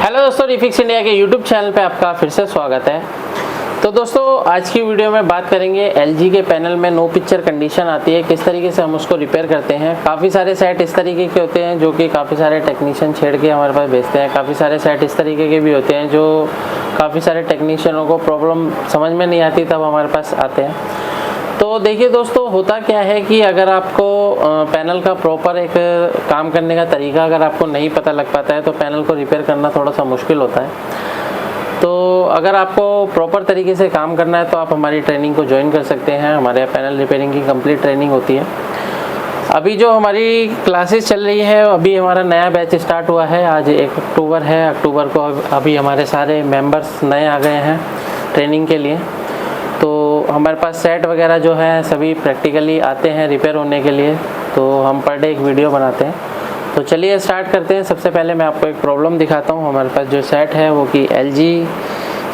Hello दोस्तों, refix India के YouTube channel पे आपका फिर से स्वागत है। तो दोस्तों, आज की वीडियो में बात करेंगे एलजी के पैनल में नो पिक्चर कंडीशन आती है, किस तरीके से हम उसको रिपेयर करते हैं। काफ़ी सारे सेट इस तरीके के होते हैं जो कि काफ़ी सारे टेक्नीशियन छेड़ के हमारे पास भेजते हैं। काफ़ी सारे सेट इस तरीके के भी होते हैं जो काफ़ी सारे टेक्नीशियनों को प्रॉब्लम समझ में नहीं आती तब हमारे पास आते हैं। तो देखिए दोस्तों, होता क्या है कि अगर आपको पैनल का प्रॉपर एक काम करने का तरीका अगर आपको नहीं पता लग पाता है तो पैनल को रिपेयर करना थोड़ा सा मुश्किल होता है। तो अगर आपको प्रॉपर तरीके से काम करना है तो आप हमारी ट्रेनिंग को ज्वाइन कर सकते हैं। हमारे यहाँ पैनल रिपेयरिंग की कंप्लीट ट्रेनिंग होती है। अभी जो हमारी क्लासेस चल रही है, अभी हमारा नया बैच स्टार्ट हुआ है। आज 1 अक्टूबर है। अक्टूबर को अभी हमारे सारे मेंबर्स नए आ गए हैं ट्रेनिंग के लिए। तो हमारे पास सेट वगैरह जो है सभी प्रैक्टिकली आते हैं रिपेयर होने के लिए। तो हम पर डे एक वीडियो बनाते हैं। तो चलिए स्टार्ट करते हैं। सबसे पहले मैं आपको एक प्रॉब्लम दिखाता हूँ। हमारे पास जो सेट है वो कि एलजी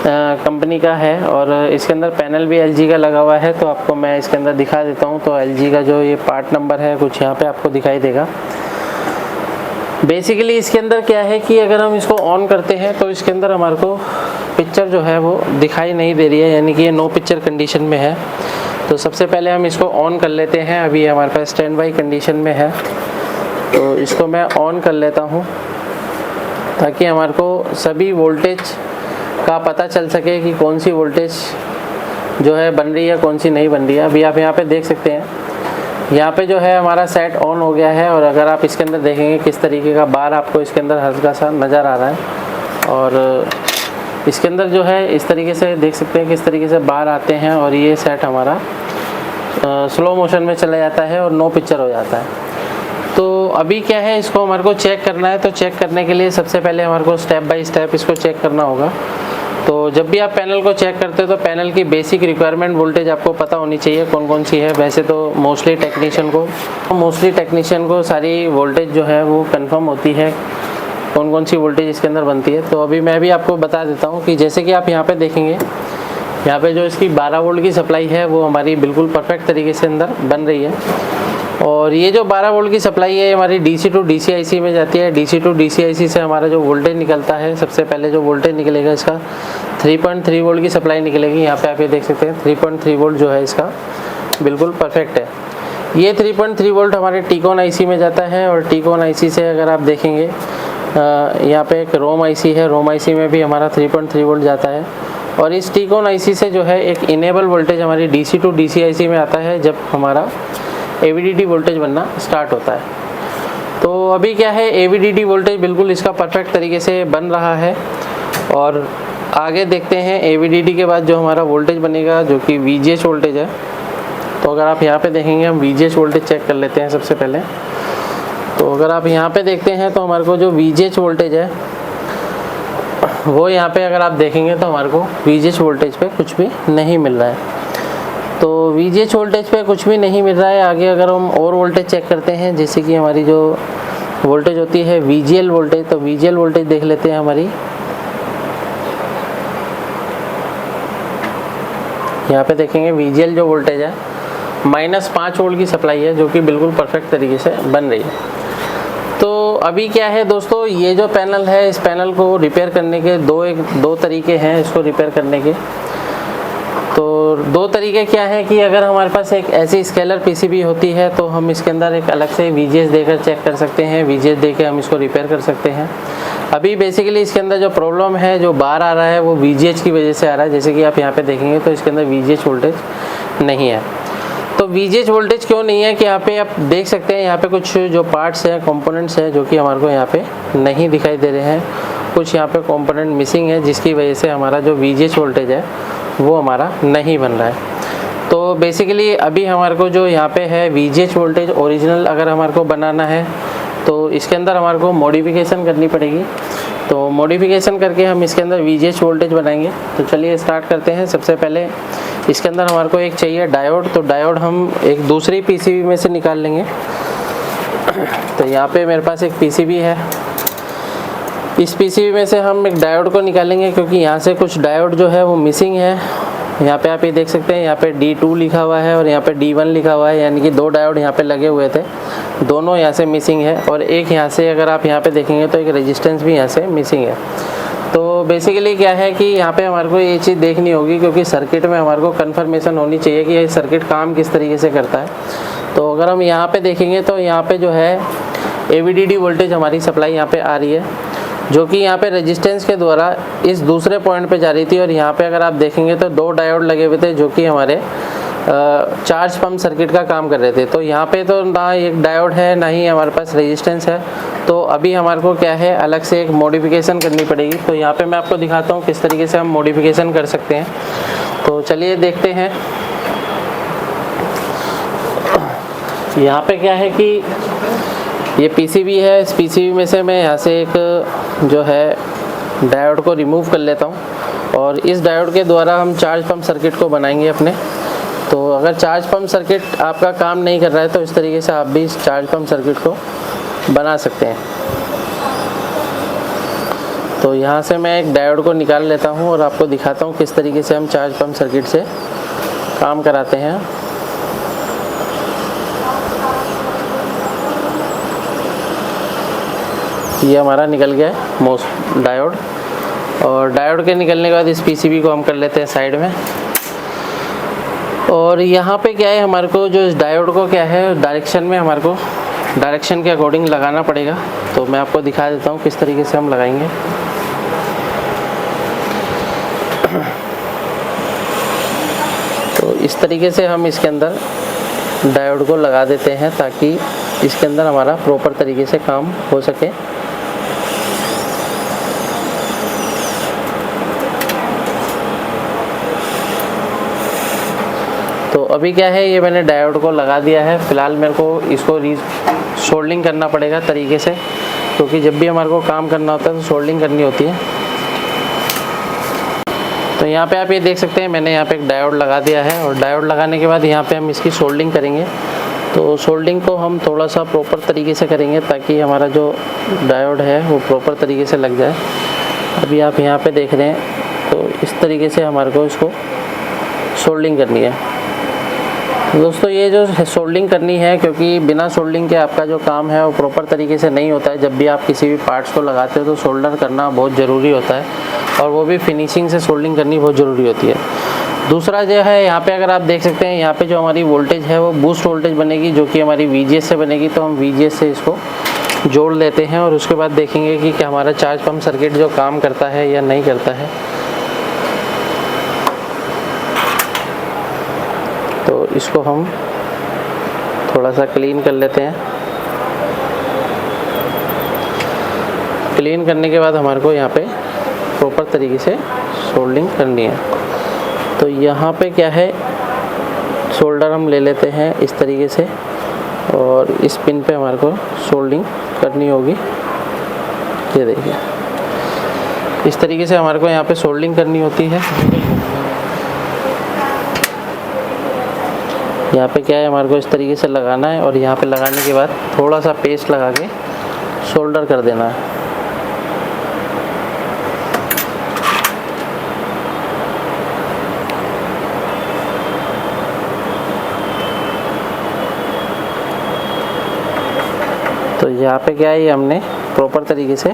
कंपनी का है और इसके अंदर पैनल भी एलजी का लगा हुआ है। तो आपको मैं इसके अंदर दिखा देता हूँ। तो एलजी का जो ये पार्ट नंबर है कुछ यहाँ पे आपको दिखाई देगा। बेसिकली इसके अंदर क्या है कि अगर हम इसको ऑन करते हैं तो इसके अंदर हमारे को पिक्चर जो है वो दिखाई नहीं दे रही है, यानी कि ये नो पिक्चर कंडीशन में है। तो सबसे पहले हम इसको ऑन कर लेते हैं। अभी हमारे पास स्टैंड बाई कंडीशन में है, तो इसको मैं ऑन कर लेता हूँ ताकि हमारे को सभी वोल्टेज का पता चल सके कि कौन सी वोल्टेज जो है बन रही है, कौन सी नहीं बन रही है। अभी आप यहाँ पे देख सकते हैं, यहाँ पे जो है हमारा सेट ऑन हो गया है। और अगर आप इसके अंदर देखेंगे किस तरीके का बार आपको इसके अंदर हल्का सा नज़र आ रहा है। और इसके अंदर जो है इस तरीके से देख सकते हैं किस तरीके से बार आते हैं और ये सेट हमारा स्लो मोशन में चला जाता है और नो पिक्चर हो जाता है। तो अभी क्या है, इसको हमारे को चेक करना है। तो चेक करने के लिए सबसे पहले हमारे को स्टेप बाय स्टेप इसको चेक करना होगा। तो जब भी आप पैनल को चेक करते हो तो पैनल की बेसिक रिक्वायरमेंट वोल्टेज आपको पता होनी चाहिए कौन कौन सी है। वैसे तो मोस्टली टेक्नीशियन को सारी वोल्टेज जो है वो कंफर्म होती है, कौन कौन सी वोल्टेज इसके अंदर बनती है। तो अभी मैं भी आपको बता देता हूँ कि जैसे कि आप यहाँ पे देखेंगे, यहाँ पे जो इसकी 12 वोल्ट की सप्लाई है वो हमारी बिल्कुल परफेक्ट तरीके से अंदर बन रही है। और ये जो 12 वोल्ट की सप्लाई है हमारी डीसी टू डीसीआईसी में जाती है। डीसी टू डीसीआईसी से हमारा जो वोल्टेज निकलता है, सबसे पहले जो वोल्टेज निकलेगा इसका 3.3 वोल्ट की सप्लाई निकलेगी। यहाँ पे आप ये देख सकते हैं 3.3 वोल्ट जो है इसका बिल्कुल परफेक्ट है। ये 3.3 वोल्ट हमारे टीकॉन आईसी में जाता है। और टीकॉन आईसी से अगर आप देखेंगे यहाँ पे एक रोम आईसी है, रोम आईसी में भी हमारा 3.3 वोल्ट जाता है। और इस टीकॉन आईसी से जो है एक इनेबल वोल्टेज हमारी डीसी टू डीसीआईसी में आता है जब हमारा एवीडीडी वोल्टेज बनना स्टार्ट होता है। तो अभी क्या है, एवीडीडी वोल्टेज बिल्कुल इसका परफेक्ट तरीके से बन रहा है। और आगे देखते हैं एवीडीडी के बाद जो हमारा वोल्टेज बनेगा जो कि वीजीएच वोल्टेज है। तो अगर आप यहाँ पे देखेंगे, हम वीजीएच वोल्टेज चेक कर लेते हैं सबसे पहले। तो अगर आप यहाँ पे देखते हैं तो हमारे को जो वीजीएच वोल्टेज है वो यहाँ पे अगर आप देखेंगे तो हमारे को वीजीएच वोल्टेज पे कुछ भी नहीं मिल रहा है। तो वीजीएच वोल्टेज पे कुछ भी नहीं मिल रहा है। आगे अगर हम और वोल्टेज चेक करते हैं, जैसे कि हमारी जो वोल्टेज होती है वीजीएल वोल्टेज, तो वीजीएल वोल्टेज देख लेते हैं हमारी। यहाँ पे देखेंगे वीजीएल जो वोल्टेज है -5 वोल्ट की सप्लाई है जो कि बिल्कुल परफेक्ट तरीके से बन रही है। तो अभी क्या है दोस्तों, ये जो पैनल है इस पैनल को रिपेयर करने के दो तरीके हैं इसको रिपेयर करने के। तो 2 तरीके क्या है कि अगर हमारे पास एक ऐसी स्केलर पीसीबी होती है तो हम इसके अंदर एक अलग से वीजीएस देकर चेक कर सकते हैं। वीजीएस देकर हम इसको रिपेयर कर सकते हैं। अभी बेसिकली इसके अंदर जो प्रॉब्लम है, जो बार आ रहा है वो वीजीएच की वजह से आ रहा है। जैसे कि आप यहाँ पे देखेंगे तो इसके अंदर वीजीएच वोल्टेज नहीं है। तो वीजीएच वोल्टेज क्यों नहीं है कि यहाँ पे आप देख सकते हैं, यहाँ पे कुछ जो पार्ट्स हैं, कंपोनेंट्स हैं जो कि हमारे को यहाँ पे नहीं दिखाई दे रहे हैं। कुछ यहाँ पे कंपोनेंट मिसिंग है जिसकी वजह से हमारा जो वीजीएच वोल्टेज है वो हमारा नहीं बन रहा है। तो बेसिकली अभी हमारे को जो यहाँ पे है वीजीएच वोल्टेज ओरिजिनल अगर हमारे को बनाना है तो इसके अंदर हमारे को मॉडिफिकेशन करनी पड़ेगी। तो मॉडिफिकेशन करके हम इसके अंदर वीजीएच वोल्टेज बनाएंगे। तो चलिए स्टार्ट करते हैं। सबसे पहले इसके अंदर हमारे को एक चाहिए डायोड। तो डायोड हम एक दूसरी पीसीबी में से निकाल लेंगे। तो यहाँ पे मेरे पास एक पीसीबी है, इस पीसीबी में से हम एक डायोड को निकालेंगे क्योंकि यहाँ से कुछ डायोड जो है वो मिसिंग है। यहाँ पे आप ये देख सकते हैं, यहाँ पे D2 लिखा हुआ है और यहाँ पे D1 लिखा हुआ है, यानी कि 2 डायोड यहाँ पे लगे हुए थे, दोनों यहाँ से मिसिंग है। और एक यहाँ से अगर आप यहाँ पे देखेंगे तो एक रेजिस्टेंस भी यहाँ से मिसिंग है। तो बेसिकली क्या है कि यहाँ पे हमारे को ये चीज़ देखनी होगी, क्योंकि सर्किट में हमारे को कन्फर्मेशन होनी चाहिए कि ये सर्किट काम किस तरीके से करता है। तो अगर हम यहाँ पे देखेंगे तो यहाँ पे जो है AVDD वोल्टेज हमारी सप्लाई यहाँ पे आ रही है, जो कि यहाँ पे रेजिस्टेंस के द्वारा इस दूसरे पॉइंट पे जा रही थी। और यहाँ पे अगर आप देखेंगे तो 2 डायोड लगे हुए थे जो कि हमारे चार्ज पंप सर्किट का काम कर रहे थे। तो यहाँ पे तो ना एक डायोड है ना ही हमारे पास रेजिस्टेंस है। तो अभी हमारे को क्या है, अलग से एक मॉडिफिकेशन करनी पड़ेगी। तो यहाँ पे मैं आपको दिखाता हूँ किस तरीके से हम मॉडिफिकेशन कर सकते हैं। तो चलिए देखते हैं। यहाँ पे क्या है कि ये PCB है, इस PCB में से मैं यहाँ से एक जो है डायोड को रिमूव कर लेता हूँ और इस डायोड के द्वारा हम चार्ज पंप सर्किट को बनाएंगे अपने। तो अगर चार्ज पंप सर्किट आपका काम नहीं कर रहा है तो इस तरीके से आप भी इस चार्ज पंप सर्किट को बना सकते हैं। तो यहाँ से मैं एक डायोड को निकाल लेता हूँ और आपको दिखाता हूँ किस तरीके से हम चार्ज पंप सर्किट से काम कराते हैं। ये हमारा निकल गया है डायोड, और डायोड के निकलने के बाद इस PCB को हम कर लेते हैं साइड में। और यहाँ पे क्या है, हमारे को जो इस डायोड को क्या है डायरेक्शन में हमारे को डायरेक्शन के अकॉर्डिंग लगाना पड़ेगा। तो मैं आपको दिखा देता हूँ किस तरीके से हम लगाएंगे। तो इस तरीके से हम इसके अंदर डायोड को लगा देते हैं ताकि इसके अंदर हमारा प्रॉपर तरीके से काम हो सके। तो अभी क्या है, ये मैंने डायोड को लगा दिया है। फ़िलहाल मेरे को इसको सोल्डिंग करना पड़ेगा तरीके से, क्योंकि जब भी हमारे को काम करना होता है तो सोल्डिंग करनी होती है। तो यहाँ पे आप ये देख सकते हैं मैंने यहाँ पे एक डायोड लगा दिया है, और डायोड लगाने के बाद यहाँ पे हम इसकी सोल्डिंग करेंगे। तो सोल्डिंग को हम थोड़ा सा प्रॉपर तरीके से करेंगे ताकि हमारा जो डायोड है वो प्रॉपर तरीके से लग जाए। अभी आप यहाँ पे देख रहे हैं, तो इस तरीके से हमारे को इसको सोल्डिंग करनी है। दोस्तों ये जो सोल्डिंग करनी है, क्योंकि बिना सोल्डिंग के आपका जो काम है वो प्रॉपर तरीके से नहीं होता है। जब भी आप किसी भी पार्ट्स को लगाते हो तो सोल्डर करना बहुत ज़रूरी होता है, और वो भी फिनिशिंग से सोल्डिंग करनी बहुत ज़रूरी होती है। दूसरा जो है, यहाँ पे अगर आप देख सकते हैं यहाँ पे जो हमारी वोल्टेज है वो बूस्ट वोल्टेज बनेगी, जो कि हमारी VGS से बनेगी। तो हम VGS से इसको जोड़ लेते हैं और उसके बाद देखेंगे कि क्या हमारा चार्ज पंप सर्किट जो काम करता है या नहीं करता है। तो इसको हम थोड़ा सा क्लीन कर लेते हैं। क्लीन करने के बाद हमारे को यहाँ पे प्रॉपर तरीके से सोल्डिंग करनी है। तो यहाँ पे क्या है, सोल्डर हम ले लेते हैं इस तरीके से, और इस पिन पे हमारे को सोल्डिंग करनी होगी। ये देखिए इस तरीके से हमारे को यहाँ पे सोल्डिंग करनी होती है। यहाँ पे क्या है, हमारे को इस तरीके से लगाना है, और यहाँ पे लगाने के बाद थोड़ा सा पेस्ट लगा के सोल्डर कर देना है। तो यहाँ पे क्या है, ये हमने प्रॉपर तरीके से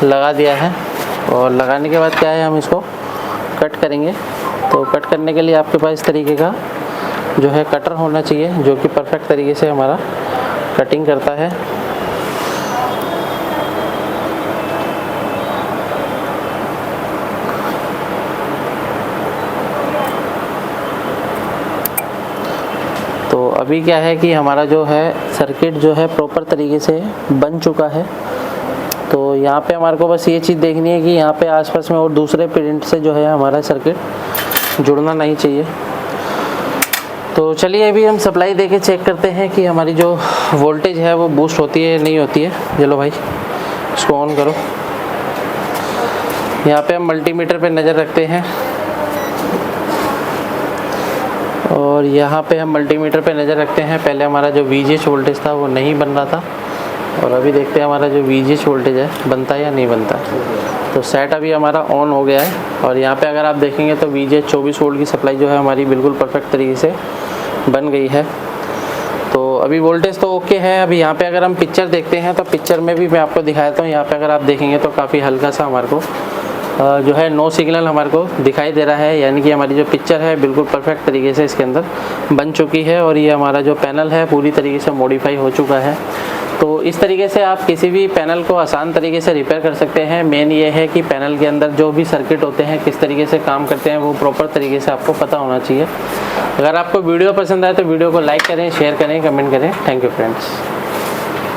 लगा दिया है, और लगाने के बाद क्या है, हम इसको कट करेंगे। तो कट करने के लिए आपके पास इस तरीके का जो है कटर होना चाहिए, जो कि परफेक्ट तरीके से हमारा कटिंग करता है। तो अभी क्या है कि हमारा जो है सर्किट जो है प्रॉपर तरीके से बन चुका है। तो यहाँ पे हमारे को बस ये चीज़ देखनी है कि यहाँ पे आसपास में और दूसरे प्रिंट से जो है हमारा सर्किट जुड़ना नहीं चाहिए। तो चलिए अभी हम सप्लाई देके चेक करते हैं कि हमारी जो वोल्टेज है वो बूस्ट होती है नहीं होती है। चलो भाई इसको ऑन करो। यहाँ पे हम मल्टीमीटर पे नज़र रखते हैं, और यहाँ पे हम मल्टीमीटर पे नज़र रखते हैं। पहले हमारा जो VGH वोल्टेज था वो नहीं बन रहा था, और अभी देखते हैं हमारा जो VGH वोल्टेज है बनता है या नहीं बनता। तो सेट अभी हमारा ऑन हो गया है, और यहाँ पे अगर आप देखेंगे तो VGH 24 वोल्ट की सप्लाई जो है हमारी बिल्कुल परफेक्ट तरीके से बन गई है। तो अभी वोल्टेज तो ओके है। अभी यहाँ पे अगर हम पिक्चर देखते हैं तो पिक्चर में भी मैं आपको दिखाता हूँ। यहाँ पे अगर आप देखेंगे तो काफ़ी हल्का सा हमारे को जो है नो सिग्नल हमारे को दिखाई दे रहा है, यानी कि हमारी जो पिक्चर है बिल्कुल परफेक्ट तरीके से इसके अंदर बन चुकी है और ये हमारा जो पैनल है पूरी तरीके से मॉडिफाई हो चुका है। तो इस तरीके से आप किसी भी पैनल को आसान तरीके से रिपेयर कर सकते हैं। मेन ये है कि पैनल के अंदर जो भी सर्किट होते हैं किस तरीके से काम करते हैं वो प्रॉपर तरीके से आपको पता होना चाहिए। अगर आपको वीडियो पसंद आए तो वीडियो को लाइक करें, शेयर करें, कमेंट करें। Thank you friends.